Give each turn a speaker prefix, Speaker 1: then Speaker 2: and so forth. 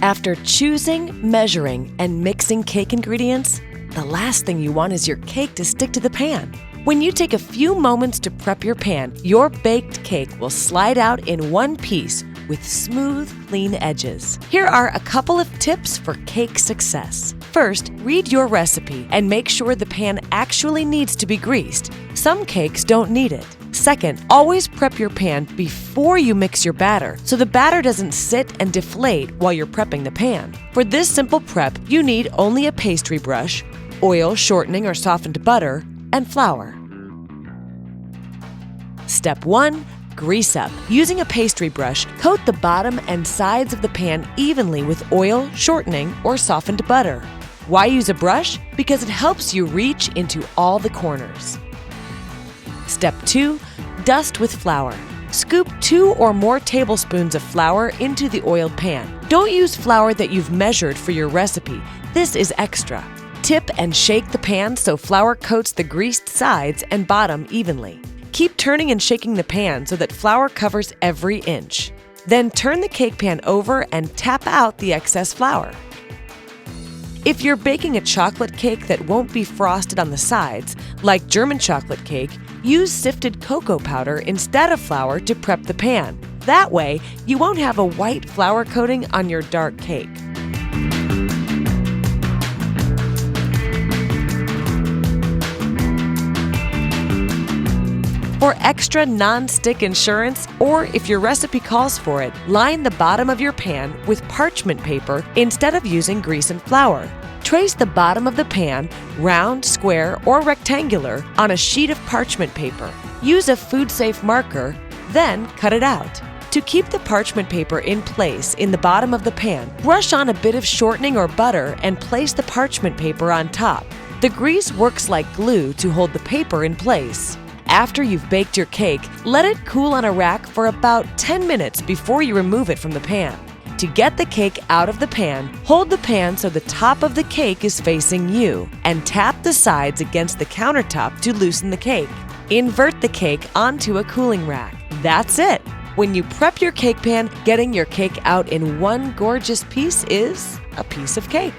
Speaker 1: After choosing, measuring, and mixing cake ingredients, the last thing you want is your cake to stick to the pan. When you take a few moments to prep your pan, your baked cake will slide out in one piece with smooth, clean edges. Here are a couple of tips for cake success. First, read your recipe and make sure the pan actually needs to be greased. Some cakes don't need it. Second, always prep your pan before you mix your batter so the batter doesn't sit and deflate while you're prepping the pan. For this simple prep, you need only a pastry brush, oil, shortening, or softened butter, and flour. Step 1. Grease up. Using a pastry brush, coat the bottom and sides of the pan evenly with oil, shortening, or softened butter. Why use a brush? Because it helps you reach into all the corners. Step 2. Dust with flour. Scoop 2 or more tablespoons of flour into the oiled pan. Don't use flour that you've measured for your recipe. This is extra. Tip and shake the pan so flour coats the greased sides and bottom evenly. Keep turning and shaking the pan so that flour covers every inch. Then turn the cake pan over and tap out the excess flour. If you're baking a chocolate cake that won't be frosted on the sides, like German chocolate cake, use sifted cocoa powder instead of flour to prep the pan. That way, you won't have a white flour coating on your dark cake. For extra non-stick insurance, or if your recipe calls for it, line the bottom of your pan with parchment paper instead of using grease and flour. Trace the bottom of the pan, round, square, or rectangular, on a sheet of parchment paper. Use a food-safe marker, then cut it out. To keep the parchment paper in place in the bottom of the pan, brush on a bit of shortening or butter and place the parchment paper on top. The grease works like glue to hold the paper in place. After you've baked your cake, let it cool on a rack for about 10 minutes before you remove it from the pan. To get the cake out of the pan, hold the pan so the top of the cake is facing you and tap the sides against the countertop to loosen the cake. Invert the cake onto a cooling rack. That's it! When you prep your cake pan, getting your cake out in one gorgeous piece is a piece of cake.